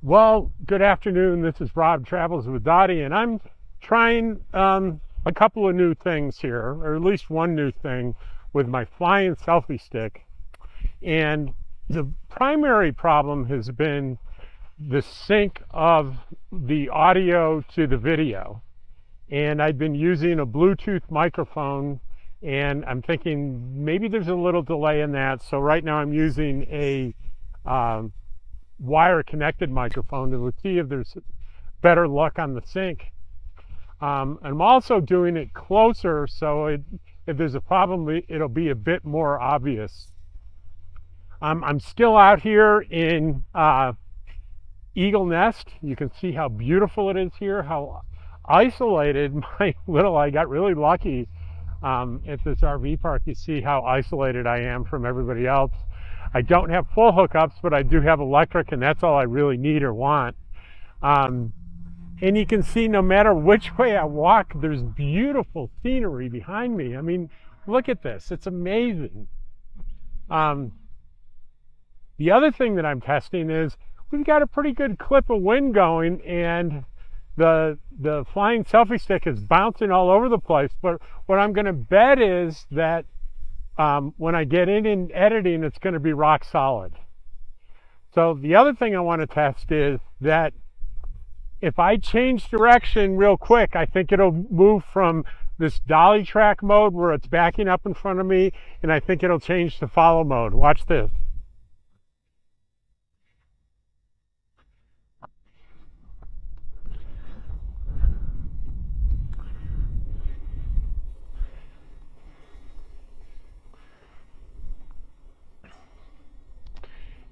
Well, good afternoon. This is Rob Travels with Dottie, and I'm trying a couple of new things here, or at least one new thing with my flying selfie stick. And the primary problem has been the sync of the audio to the video. And I've been using a Bluetooth microphone, and I'm thinking maybe there's a little delay in that. So right now I'm using a wire connected microphone, and we'll see if there's better luck on the sync. I'm also doing it closer, so if there's a problem, it'll be a bit more obvious. I'm still out here in Eagle Nest. You can see how beautiful it is here, how isolated I got really lucky at this RV park. You see how isolated I am from everybody else. I don't have full hookups, but I do have electric, and that's all I really need or want. And you can see no matter which way I walk, there's beautiful scenery behind me. I mean, look at this. It's amazing. The other thing that I'm testing is we've got a pretty good clip of wind going, and the flying selfie stick is bouncing all over the place. But what I'm going to bet is that when I get in editing, it's going to be rock solid. So the other thing I want to test is that if I change direction real quick, I think it'll move from this dolly track mode where it's backing up in front of me, and I think it'll change to follow mode. Watch this.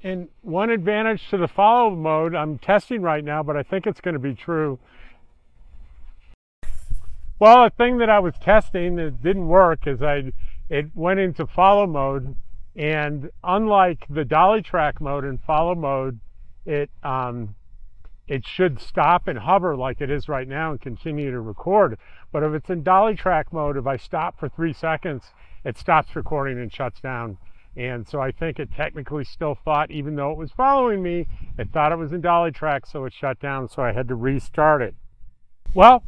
And one advantage to the follow mode, I'm testing right now, but I think it's going to be true. Well, a thing that I was testing that didn't work is it went into follow mode, and unlike the dolly track mode and follow mode, it should stop and hover like it is right now and continue to record. But if it's in dolly track mode, if I stop for 3 seconds, it stops recording and shuts down. And so I think it technically still thought, even though it was following me, it thought it was in dolly track, so it shut down, so I had to restart it. Well,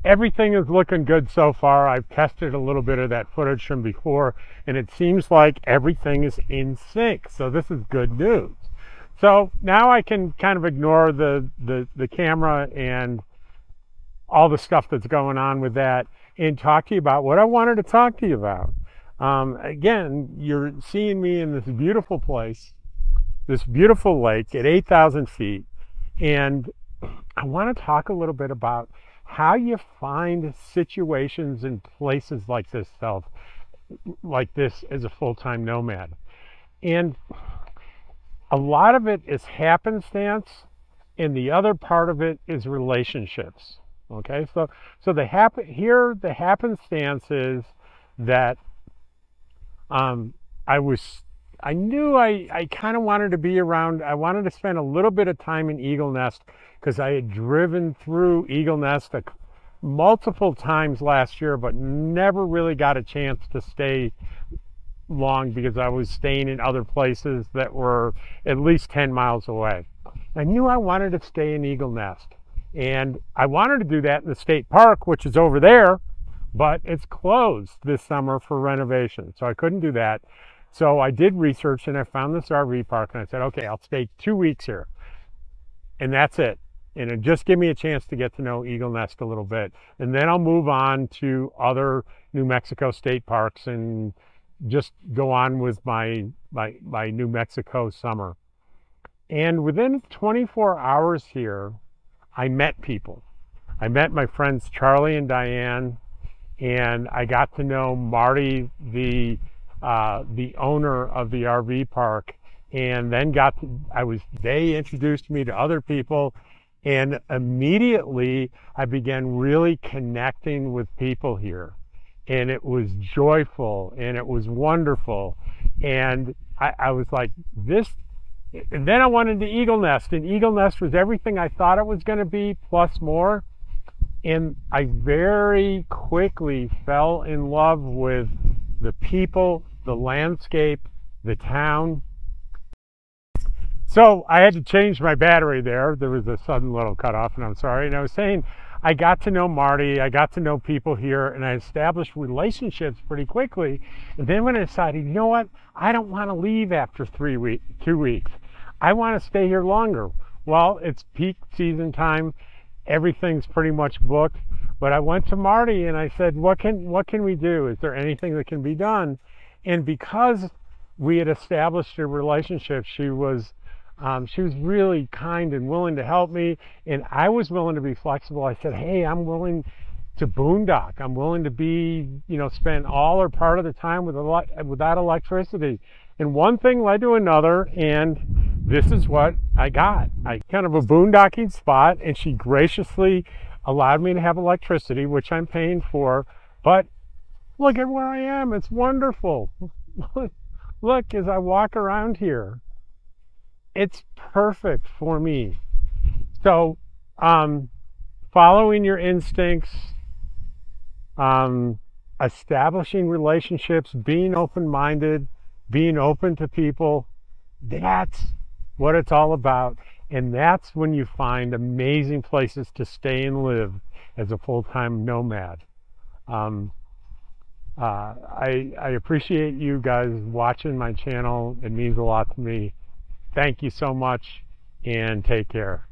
everything is looking good so far. I've tested a little bit of that footage from before, and it seems like everything is in sync, so this is good news. So now I can kind of ignore the camera and all the stuff that's going on with that and talk to you about what I wanted to talk to you about. Again, you're seeing me in this beautiful place, this beautiful lake at 8,000 feet. And I want to talk a little bit about how you find situations and places like this as a full-time nomad. And a lot of it is happenstance, and the other part of it is relationships. Okay, so the happenstance is that I knew I kind of wanted to be around. I wanted to spend a little bit of time in Eagle Nest because I had driven through Eagle Nest multiple times last year, but never really got a chance to stay long because I was staying in other places that were at least 10 miles away. I knew I wanted to stay in Eagle Nest, and I wanted to do that in the state park, which is over there, but it's closed this summer for renovation, so I couldn't do that. So I did research, and I found this RV park, and I said, okay, I'll stay 2 weeks here, and that's it. And it just give me a chance to get to know Eagle Nest a little bit, and then I'll move on to other New Mexico state parks and just go on with my New Mexico summer. And within 24 hours here, I met people. I met my friends Charlie and Diane, and I got to know Marty, the owner of the RV park, and then they introduced me to other people, and immediately I began really connecting with people here, and it was joyful and it was wonderful, and I was like, this. And then I went into Eagle Nest, and Eagle Nest was everything I thought it was going to be plus more. And I very quickly fell in love with the people, the landscape, the town. So I had to change my battery there. There was a sudden little cutoff, and I'm sorry. And I was saying, I got to know Marty, I got to know people here, and I established relationships pretty quickly. And then when I decided, you know what, I don't want to leave after 2 weeks. I want to stay here longer. Well, it's peak season time. Everything's pretty much booked. But I went to Marty and I said, what can we do? Is there anything that can be done? And because we had established a relationship, she was really kind and willing to help me, and I was willing to be flexible. I said, hey, I'm willing to boondock. I'm willing to be, spend all or part of the time without electricity. And one thing led to another, and this is what I got. I kind of a boondocking spot, and she graciously allowed me to have electricity, which I'm paying for. But look at where I am. It's wonderful. Look, as I walk around here, it's perfect for me. So, following your instincts, establishing relationships, being open-minded, being open to people, that's what it's all about. And that's when you find amazing places to stay and live as a full-time nomad. I appreciate you guys watching my channel. It means a lot to me. Thank you so much, and take care.